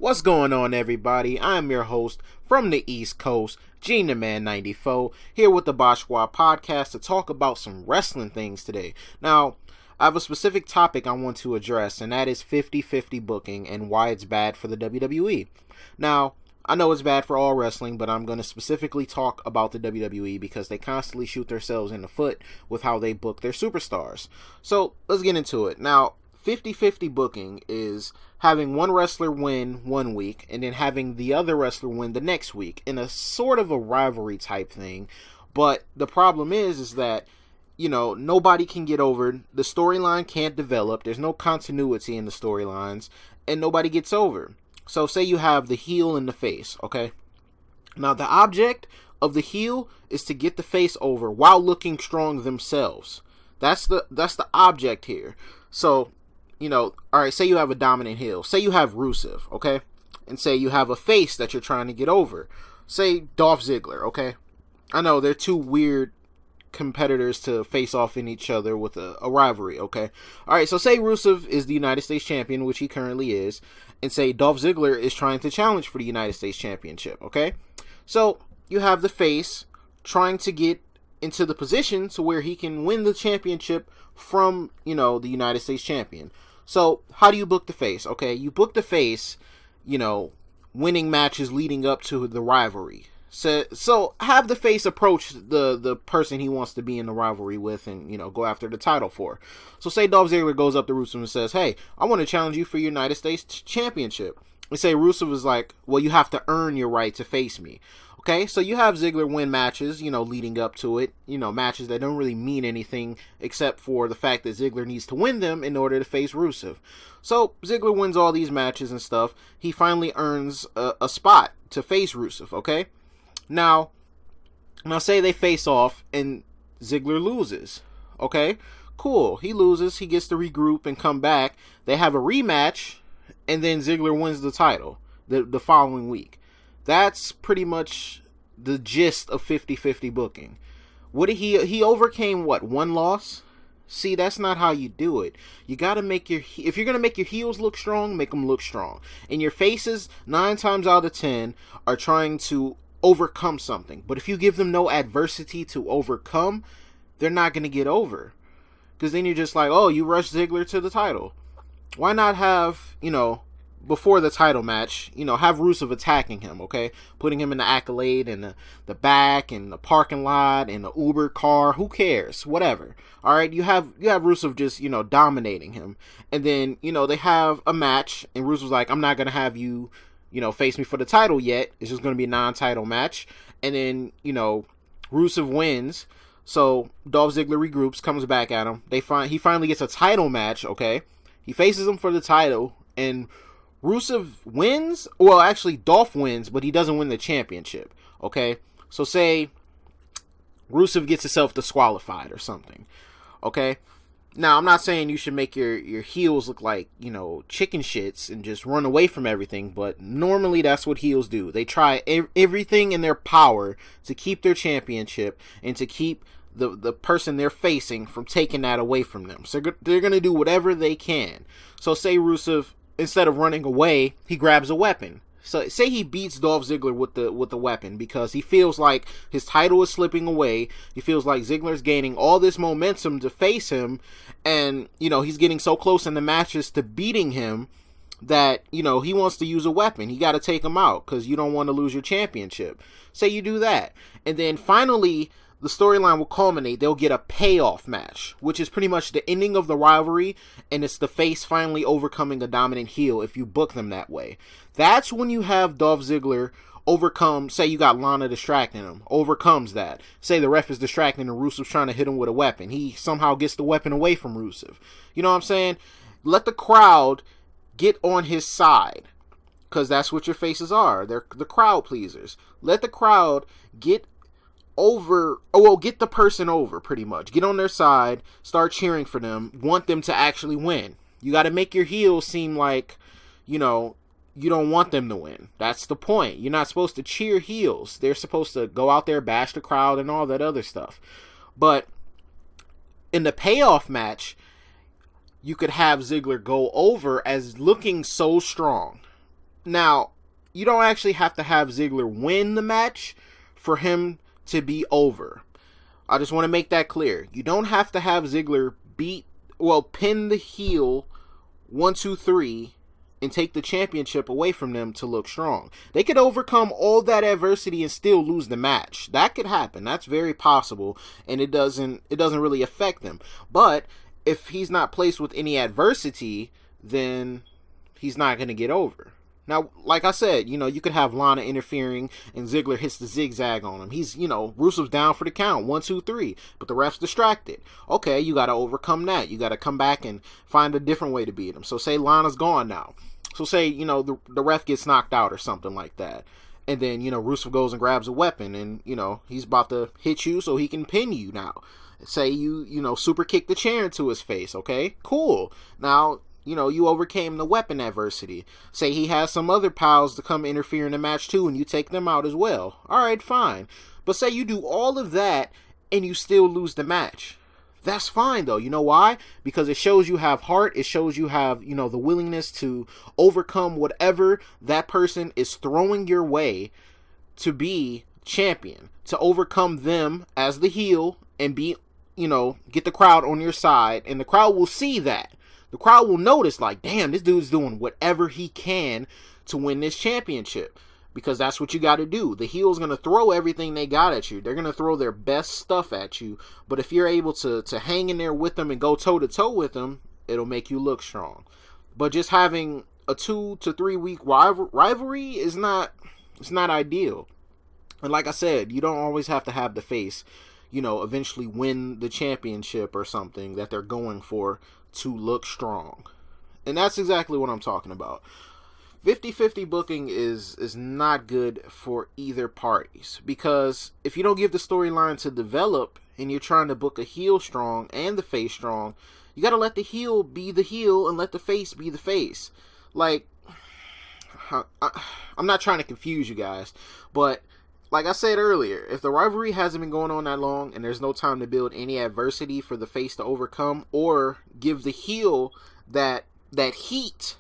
What's going on, everybody? I'm your host from the East Coast, Gina Man 94, here with the Bosch Squad podcast to talk about some wrestling things today. Now, I have a specific topic I want to address, and that is 50-50 booking and why it's bad for the WWE. Now, I know it's bad for all wrestling, but I'm going to specifically talk about the WWE because they constantly shoot themselves in the foot with how they book their superstars. So, let's get into it. Now, 50-50 booking is having one wrestler win one week and then having the other wrestler win the next week in a sort of a rivalry type thing. But the problem is that, you know, nobody can get over. The storyline can't develop. There's no continuity in the storylines and nobody gets over. So say you have the heel and the face, okay? Now the object of the heel is to get the face over while looking strong themselves. That's the object here. So, you know, alright, say you have a dominant heel. Say you have Rusev, okay? And say you have a face that you're trying to get over. Say Dolph Ziggler, okay? I know they're two weird competitors to face off in each other with a rivalry, okay? Alright, so say Rusev is the United States Champion, which he currently is, and say Dolph Ziggler is trying to challenge for the United States Championship, okay? So, you have the face trying to get into the position to where he can win the championship from, you know, the United States Champion. So, how do you book the face? Okay, you book the face, you know, winning matches leading up to the rivalry. So have the face approach the person he wants to be in the rivalry with and, you know, go after the title for. So say Dolph Ziggler goes up to Rusev and says, hey, I want to challenge you for your United States Championship. And say Rusev is like, well, you have to earn your right to face me. Okay, so you have Ziggler win matches, you know, leading up to it, you know, matches that don't really mean anything except for the fact that Ziggler needs to win them in order to face Rusev. So Ziggler wins all these matches and stuff. He finally earns a spot to face Rusev, okay? Now say they face off and Ziggler loses, okay? Cool, he loses, he gets to regroup and come back. They have a rematch, and then Ziggler wins the title the following week. That's pretty much the gist of 50-50 booking. What did he overcame what, one loss? See, that's not how you do it. You gotta make if you're gonna make your heels look strong, make them look strong. And your faces, 9 times out of 10, are trying to overcome something. But if you give them no adversity to overcome, they're not gonna get over. Because then you're just like, oh, you rushed Ziggler to the title. Why not have, you know, before the title match, you know, have Rusev attacking him, okay? Putting him in the accolade and the back and the parking lot and the Uber car, who cares? Whatever. Alright, you have Rusev just, you know, dominating him. And then, you know, they have a match and Rusev's like, I'm not gonna have you, you know, face me for the title yet. It's just gonna be a non-title match. And then, you know, Rusev wins. So Dolph Ziggler regroups, comes back at him. He finally gets a title match, okay? He faces him for the title and Rusev wins, well, actually, Dolph wins, but he doesn't win the championship, okay? So say Rusev gets himself disqualified or something, okay? Now, I'm not saying you should make your heels look like, you know, chicken shits and just run away from everything, but normally that's what heels do. They try everything in their power to keep their championship and to keep the person they're facing from taking that away from them. So they're going to do whatever they can. So say Rusev, instead of running away, he grabs a weapon. So say he beats Dolph Ziggler with the weapon because he feels like his title is slipping away. He feels like Ziggler's gaining all this momentum to face him, and, you know, he's getting so close in the matches to beating him that, you know, he wants to use a weapon. He got to take him out because you don't want to lose your championship. Say you do that, and then finally the storyline will culminate. They'll get a payoff match, which is pretty much the ending of the rivalry, and it's the face finally overcoming a dominant heel if you book them that way. That's when you have Dolph Ziggler overcome, say you got Lana distracting him, overcomes that. Say the ref is distracting and Rusev's trying to hit him with a weapon. He somehow gets the weapon away from Rusev. You know what I'm saying? Let the crowd get on his side, because that's what your faces are. They're the crowd pleasers. Let the crowd get get the person over, pretty much. Get on their side, start cheering for them, want them to actually win. You got to make your heels seem like, you know, you don't want them to win. That's the point. You're not supposed to cheer heels. They're supposed to go out there, bash the crowd, and all that other stuff. But in the payoff match, you could have Ziggler go over as looking so strong. Now, you don't actually have to have Ziggler win the match for him to be over. I just want to make that clear. You don't have to have Ziggler pin the heel 1, 2, 3 and take the championship away from them to look strong. They could overcome all that adversity and still lose the match. That could happen. That's very possible, and it doesn't really affect them. But if he's not placed with any adversity, then he's not going to get over. Now, like I said, you could have Lana interfering and Ziggler hits the zigzag on him. He's, Rusev's down for the count, 1, 2, 3, but the ref's distracted. Okay, you got to overcome that. You got to come back and find a different way to beat him. So say Lana's gone now. So say, the ref gets knocked out or something like that. And then, Rusev goes and grabs a weapon and, he's about to hit you so he can pin you now. Say you super kick the chair into his face, okay? Cool. Now, you overcame the weapon adversity. Say he has some other pals to come interfere in the match too, and you take them out as well. Alright, fine. But say you do all of that, and you still lose the match. That's fine, though. You know why? Because it shows you have heart. It shows you have, the willingness to overcome whatever that person is throwing your way to be champion. To overcome them as the heel and be, get the crowd on your side. And the crowd will see that. The crowd will notice, like, damn, this dude's doing whatever he can to win this championship. Because that's what you got to do. The heel's going to throw everything they got at you. They're going to throw their best stuff at you. But if you're able to hang in there with them and go toe-to-toe with them, it'll make you look strong. But just having a 2 to 3 week rivalry is not ideal. And like I said, you don't always have to have the face, eventually win the championship or something that they're going for to look strong. And that's exactly what I'm talking about. 50-50 booking is not good for either parties, because if you don't give the storyline to develop and you're trying to book a heel strong and the face strong, you got to let the heel be the heel and let the face be the face. Like, I'm not trying to confuse you guys, but like I said earlier, if the rivalry hasn't been going on that long and there's no time to build any adversity for the face to overcome or give the heel that heat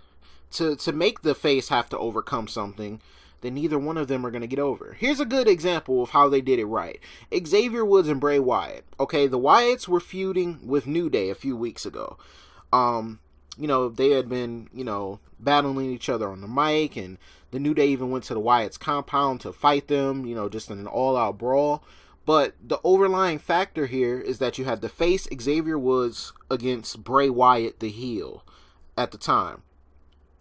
to make the face have to overcome something, then neither one of them are going to get over. Here's a good example of how they did it right. Xavier Woods and Bray Wyatt. Okay, the Wyatts were feuding with New Day a few weeks ago. They had been, battling each other on the mic, and the New Day even went to the Wyatts compound to fight them, just in an all-out brawl. But the overlying factor here is that you had the face Xavier Woods against Bray Wyatt, the heel, at the time.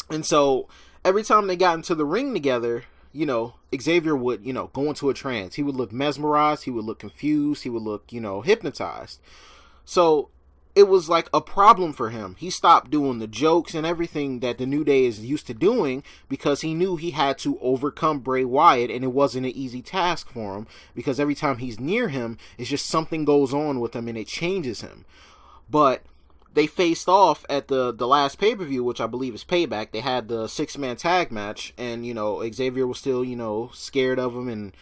And so every time they got into the ring together, Xavier would, go into a trance. He would look mesmerized. He would look confused. He would look, hypnotized. So it was like a problem for him. He stopped doing the jokes and everything that the New Day is used to doing because he knew he had to overcome Bray Wyatt, and it wasn't an easy task for him because every time he's near him, it's just something goes on with him and it changes him. But they faced off at the last pay-per-view, which I believe is Payback. They had the 6-man tag match, and, Xavier was still, scared of him and,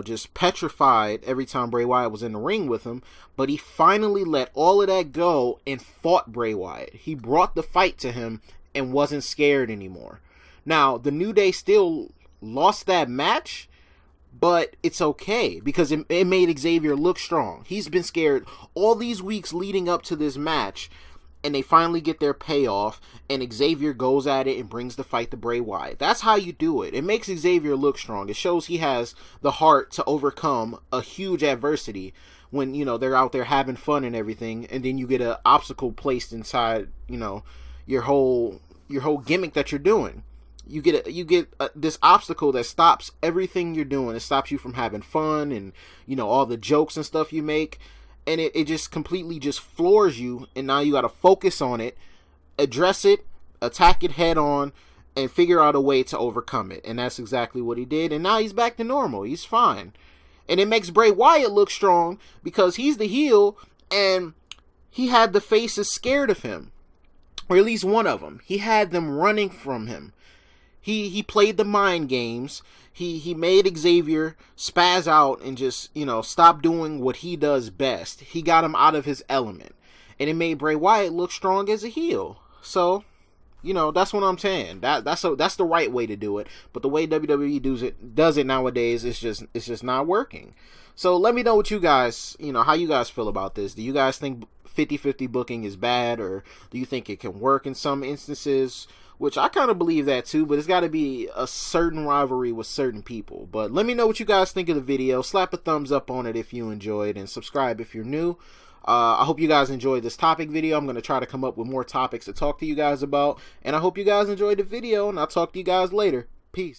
just petrified every time Bray Wyatt was in the ring with him. But he finally let all of that go and fought Bray Wyatt. He brought the fight to him and wasn't scared anymore. Now, the New Day still lost that match, but it's okay because it made Xavier look strong. He's been scared all these weeks leading up to this match, and they finally get their payoff, and Xavier goes at it and brings the fight to Bray Wyatt. That's how you do it. It makes Xavier look strong. It shows he has the heart to overcome a huge adversity when, they're out there having fun and everything, and then you get an obstacle placed inside, your whole gimmick that you're doing. You get this obstacle that stops everything you're doing. It stops you from having fun and, all the jokes and stuff you make. And it just completely just floors you. And now you got to focus on it, address it, attack it head on, and figure out a way to overcome it. And that's exactly what he did. And now he's back to normal. He's fine. And it makes Bray Wyatt look strong because he's the heel and he had the faces scared of him. Or at least one of them. He had them running from him. He played the mind games. He made Xavier spaz out and just, stop doing what he does best. He got him out of his element. And it made Bray Wyatt look strong as a heel. So, You know, that's what I'm saying. That's the right way to do it. But the way WWE does it nowadays, it's just not working. So let me know what you guys, how you guys feel about this. Do you guys think 50-50 booking is bad, or do you think it can work in some instances? Which I kind of believe that too, but it's got to be a certain rivalry with certain people. But let me know what you guys think of the video. Slap a thumbs up on it if you enjoyed, and subscribe if you're new. I hope you guys enjoyed this topic video. I'm going to try to come up with more topics to talk to you guys about. And I hope you guys enjoyed the video, and I'll talk to you guys later. Peace.